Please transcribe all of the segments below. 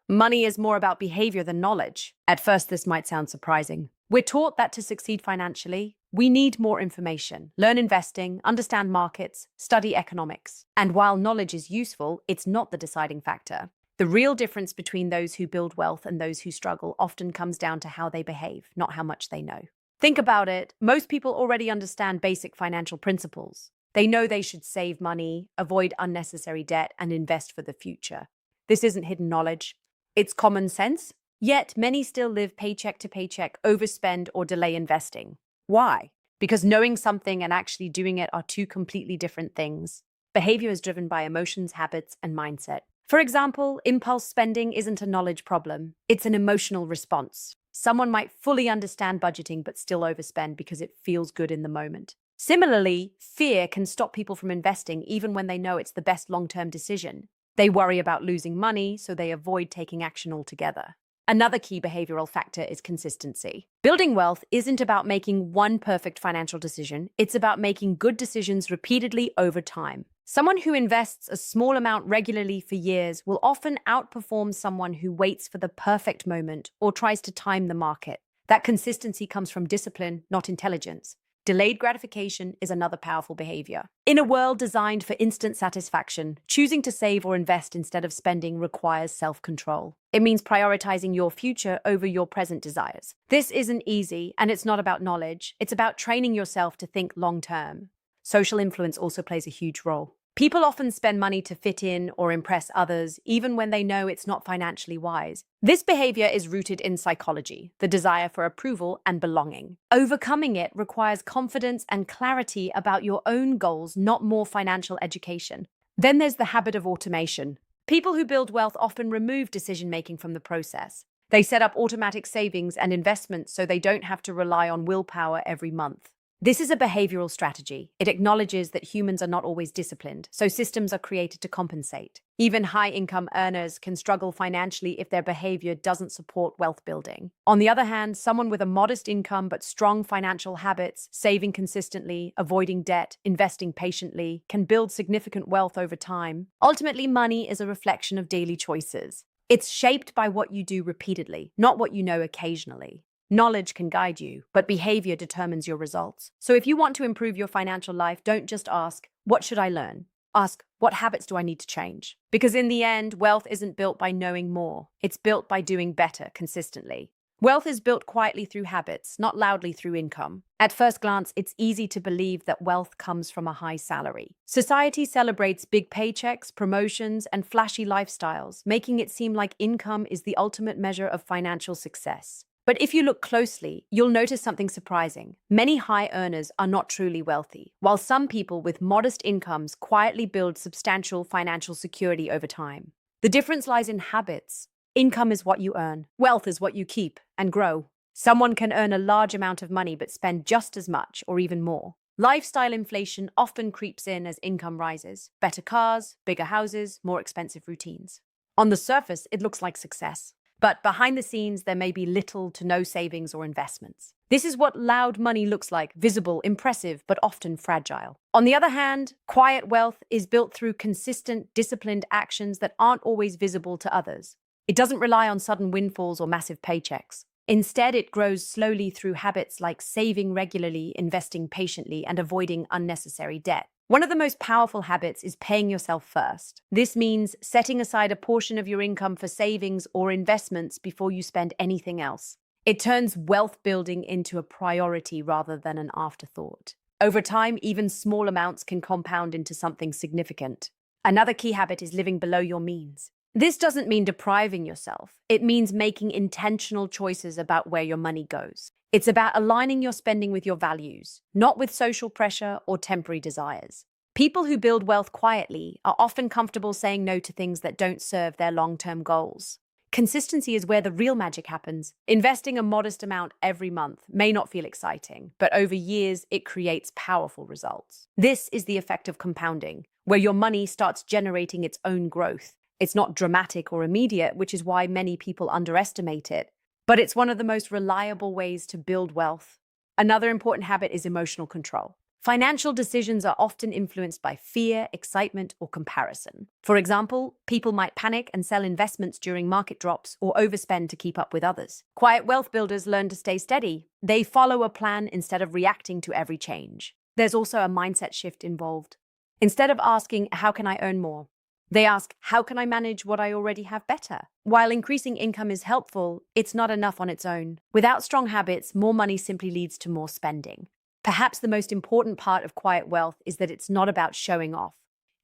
Money is more about behavior than knowledge. At first, this might sound surprising. We're taught that to succeed financially, we need more information, learn investing, understand markets, study economics. And while knowledge is useful, it's not the deciding factor. The real difference between those who build wealth and those who struggle often comes down to how they behave, not how much they know. Think about it. Most people already understand basic financial principles. They know they should save money, avoid unnecessary debt, and invest for the future. This isn't hidden knowledge. It's common sense. Yet many still live paycheck to paycheck, overspend, or delay investing. Why? Because knowing something and actually doing it are two completely different things. Behavior is driven by emotions, habits, and mindset. For example, impulse spending isn't a knowledge problem. It's an emotional response. Someone might fully understand budgeting but still overspend because it feels good in the moment. Similarly, fear can stop people from investing even when they know it's the best long-term decision. They worry about losing money, so they avoid taking action altogether. Another key behavioral factor is consistency. Building wealth isn't about making one perfect financial decision. It's about making good decisions repeatedly over time. Someone who invests a small amount regularly for years will often outperform someone who waits for the perfect moment or tries to time the market. That consistency comes from discipline, not intelligence. Delayed gratification is another powerful behavior. In a world designed for instant satisfaction, choosing to save or invest instead of spending requires self-control. It means prioritizing your future over your present desires. This isn't easy, and it's not about knowledge. It's about training yourself to think long-term. Social influence also plays a huge role. People often spend money to fit in or impress others, even when they know it's not financially wise. This behavior is rooted in psychology, the desire for approval and belonging. Overcoming it requires confidence and clarity about your own goals, not more financial education. Then there's the habit of automation. People who build wealth often remove decision-making from the process. They set up automatic savings and investments so they don't have to rely on willpower every month. This is a behavioral strategy. It acknowledges that humans are not always disciplined, so systems are created to compensate. Even high-income earners can struggle financially if their behavior doesn't support wealth building. On the other hand, someone with a modest income but strong financial habits, saving consistently, avoiding debt, investing patiently, can build significant wealth over time. Ultimately, money is a reflection of daily choices. It's shaped by what you do repeatedly, not what you know occasionally. Knowledge can guide you, but behavior determines your results. So if you want to improve your financial life, don't just ask, what should I learn? Ask, what habits do I need to change? Because in the end, wealth isn't built by knowing more. It's built by doing better consistently. Wealth is built quietly through habits, not loudly through income. At first glance, it's easy to believe that wealth comes from a high salary. Society celebrates big paychecks, promotions, and flashy lifestyles, making it seem like income is the ultimate measure of financial success. But if you look closely, you'll notice something surprising. Many high earners are not truly wealthy, while some people with modest incomes quietly build substantial financial security over time. The difference lies in habits. Income is what you earn. Wealth is what you keep and grow. Someone can earn a large amount of money but spend just as much or even more. Lifestyle inflation often creeps in as income rises. Better cars, bigger houses, more expensive routines. On the surface, it looks like success. But behind the scenes, there may be little to no savings or investments. This is what loud money looks like: visible, impressive, but often fragile. On the other hand, quiet wealth is built through consistent, disciplined actions that aren't always visible to others. It doesn't rely on sudden windfalls or massive paychecks. Instead, it grows slowly through habits like saving regularly, investing patiently, and avoiding unnecessary debt. One of the most powerful habits is paying yourself first. This means setting aside a portion of your income for savings or investments before you spend anything else. It turns wealth building into a priority rather than an afterthought. Over time, even small amounts can compound into something significant. Another key habit is living below your means. This doesn't mean depriving yourself. It means making intentional choices about where your money goes. It's about aligning your spending with your values, not with social pressure or temporary desires. People who build wealth quietly are often comfortable saying no to things that don't serve their long-term goals. Consistency is where the real magic happens. Investing a modest amount every month may not feel exciting, but over years, it creates powerful results. This is the effect of compounding, where your money starts generating its own growth. It's not dramatic or immediate, which is why many people underestimate it. But it's one of the most reliable ways to build wealth. Another important habit is emotional control. Financial decisions are often influenced by fear, excitement, or comparison. For example, people might panic and sell investments during market drops or overspend to keep up with others. Quiet wealth builders learn to stay steady. They follow a plan instead of reacting to every change. There's also a mindset shift involved. Instead of asking, how can I earn more? They ask, how can I manage what I already have better? While increasing income is helpful, it's not enough on its own. Without strong habits, more money simply leads to more spending. Perhaps the most important part of quiet wealth is that it's not about showing off.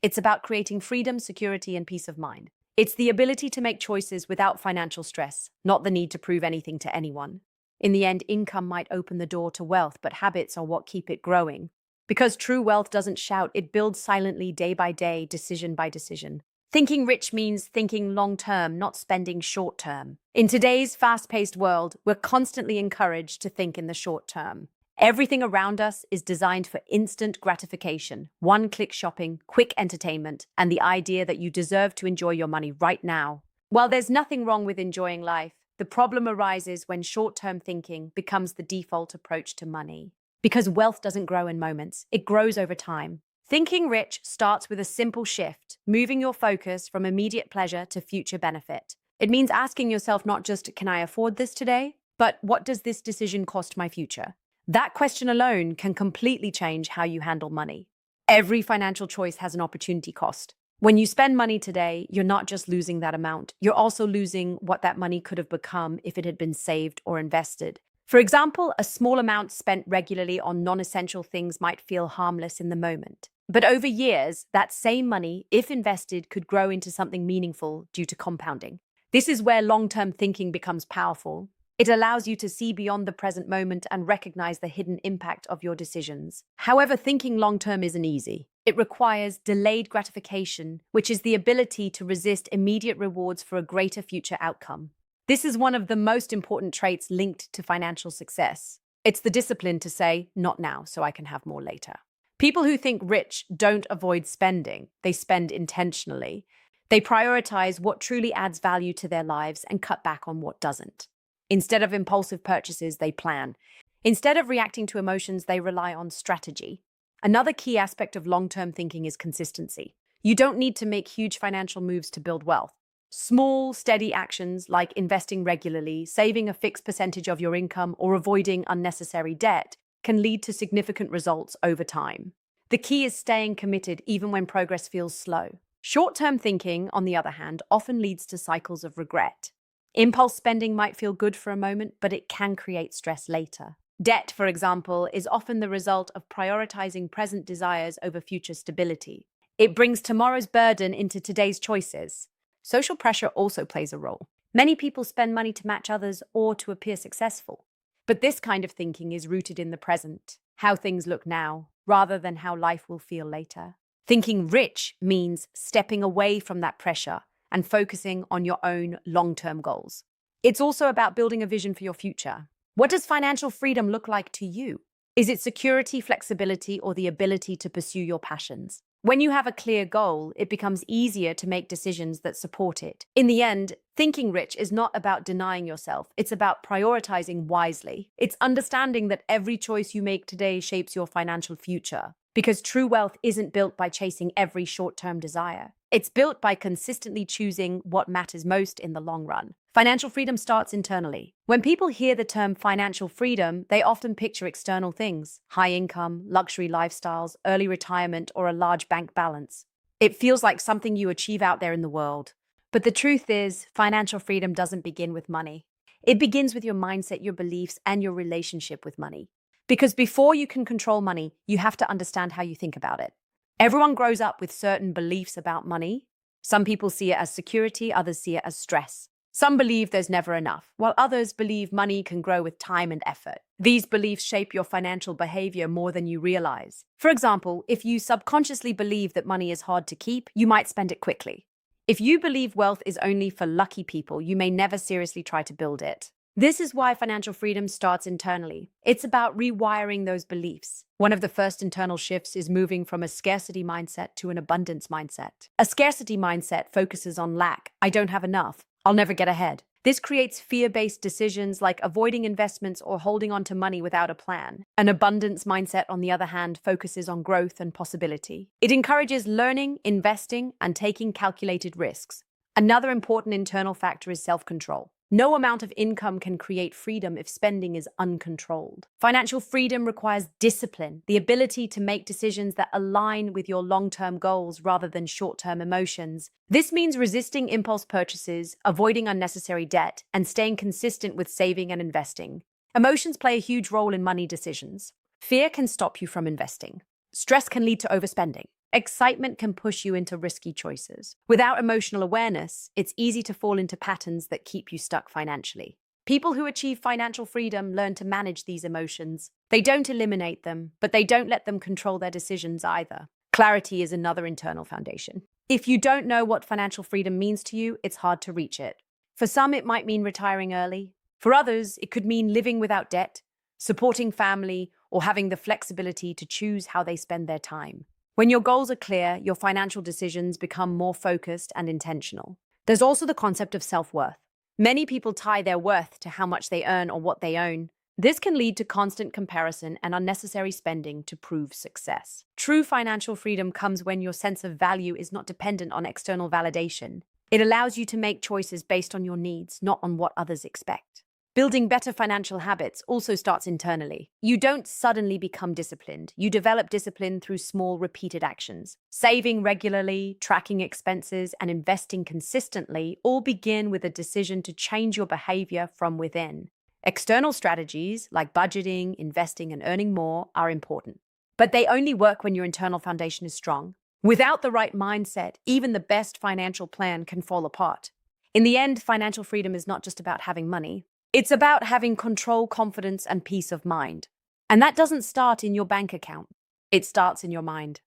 It's about creating freedom, security, and peace of mind. It's the ability to make choices without financial stress, not the need to prove anything to anyone. In the end, income might open the door to wealth, but habits are what keep it growing. Because true wealth doesn't shout, it builds silently, day by day, decision by decision. Thinking rich means thinking long-term, not spending short-term. In today's fast-paced world, we're constantly encouraged to think in the short term. Everything around us is designed for instant gratification, one-click shopping, quick entertainment, and the idea that you deserve to enjoy your money right now. While there's nothing wrong with enjoying life, the problem arises when short-term thinking becomes the default approach to money. Because wealth doesn't grow in moments, it grows over time. Thinking rich starts with a simple shift, moving your focus from immediate pleasure to future benefit. It means asking yourself not just, can I afford this today? But what does this decision cost my future? That question alone can completely change how you handle money. Every financial choice has an opportunity cost. When you spend money today, you're not just losing that amount, you're also losing what that money could have become if it had been saved or invested. For example, a small amount spent regularly on non-essential things might feel harmless in the moment. But over years, that same money, if invested, could grow into something meaningful due to compounding. This is where long-term thinking becomes powerful. It allows you to see beyond the present moment and recognize the hidden impact of your decisions. However, thinking long-term isn't easy. It requires delayed gratification, which is the ability to resist immediate rewards for a greater future outcome. This is one of the most important traits linked to financial success. It's the discipline to say, not now, so I can have more later. People who think rich don't avoid spending. They spend intentionally. They prioritize what truly adds value to their lives and cut back on what doesn't. Instead of impulsive purchases, they plan. Instead of reacting to emotions, they rely on strategy. Another key aspect of long-term thinking is consistency. You don't need to make huge financial moves to build wealth. Small, steady actions like investing regularly, saving a fixed percentage of your income, or avoiding unnecessary debt can lead to significant results over time. The key is staying committed even when progress feels slow. Short-term thinking, on the other hand, often leads to cycles of regret. Impulse spending might feel good for a moment, but it can create stress later. Debt, for example, is often the result of prioritizing present desires over future stability. It brings tomorrow's burden into today's choices. Social pressure also plays a role. Many people spend money to match others or to appear successful. But this kind of thinking is rooted in the present, how things look now, rather than how life will feel later. Thinking rich means stepping away from that pressure and focusing on your own long-term goals. It's also about building a vision for your future. What does financial freedom look like to you? Is it security, flexibility, or the ability to pursue your passions? When you have a clear goal, it becomes easier to make decisions that support it. In the end, thinking rich is not about denying yourself. It's about prioritizing wisely. It's understanding that every choice you make today shapes your financial future. Because true wealth isn't built by chasing every short-term desire. It's built by consistently choosing what matters most in the long run. Financial freedom starts internally. When people hear the term financial freedom, they often picture external things: high income, luxury lifestyles, early retirement, or a large bank balance. It feels like something you achieve out there in the world. But the truth is, financial freedom doesn't begin with money. It begins with your mindset, your beliefs, and your relationship with money. Because before you can control money, you have to understand how you think about it. Everyone grows up with certain beliefs about money. Some people see it as security, others see it as stress. Some believe there's never enough, while others believe money can grow with time and effort. These beliefs shape your financial behavior more than you realize. For example, if you subconsciously believe that money is hard to keep, you might spend it quickly. If you believe wealth is only for lucky people, you may never seriously try to build it. This is why financial freedom starts internally. It's about rewiring those beliefs. One of the first internal shifts is moving from a scarcity mindset to an abundance mindset. A scarcity mindset focuses on lack. I don't have enough. I'll never get ahead. This creates fear-based decisions like avoiding investments or holding on to money without a plan. An abundance mindset, on the other hand, focuses on growth and possibility. It encourages learning, investing, and taking calculated risks. Another important internal factor is self-control. No amount of income can create freedom if spending is uncontrolled. Financial freedom requires discipline, the ability to make decisions that align with your long-term goals rather than short-term emotions. This means resisting impulse purchases, avoiding unnecessary debt, and staying consistent with saving and investing. Emotions play a huge role in money decisions. Fear can stop you from investing. Stress can lead to overspending. Excitement can push you into risky choices. Without emotional awareness, it's easy to fall into patterns that keep you stuck financially. People who achieve financial freedom learn to manage these emotions. They don't eliminate them, but they don't let them control their decisions either. Clarity is another internal foundation. If you don't know what financial freedom means to you, it's hard to reach it. For some, it might mean retiring early. For others, it could mean living without debt, supporting family, or having the flexibility to choose how they spend their time. When your goals are clear, your financial decisions become more focused and intentional. There's also the concept of self-worth. Many people tie their worth to how much they earn or what they own. This can lead to constant comparison and unnecessary spending to prove success. True financial freedom comes when your sense of value is not dependent on external validation. It allows you to make choices based on your needs, not on what others expect. Building better financial habits also starts internally. You don't suddenly become disciplined. You develop discipline through small, repeated actions. Saving regularly, tracking expenses, and investing consistently all begin with a decision to change your behavior from within. External strategies like budgeting, investing, and earning more are important. But they only work when your internal foundation is strong. Without the right mindset, even the best financial plan can fall apart. In the end, financial freedom is not just about having money. It's about having control, confidence, and peace of mind. And that doesn't start in your bank account. It starts in your mind.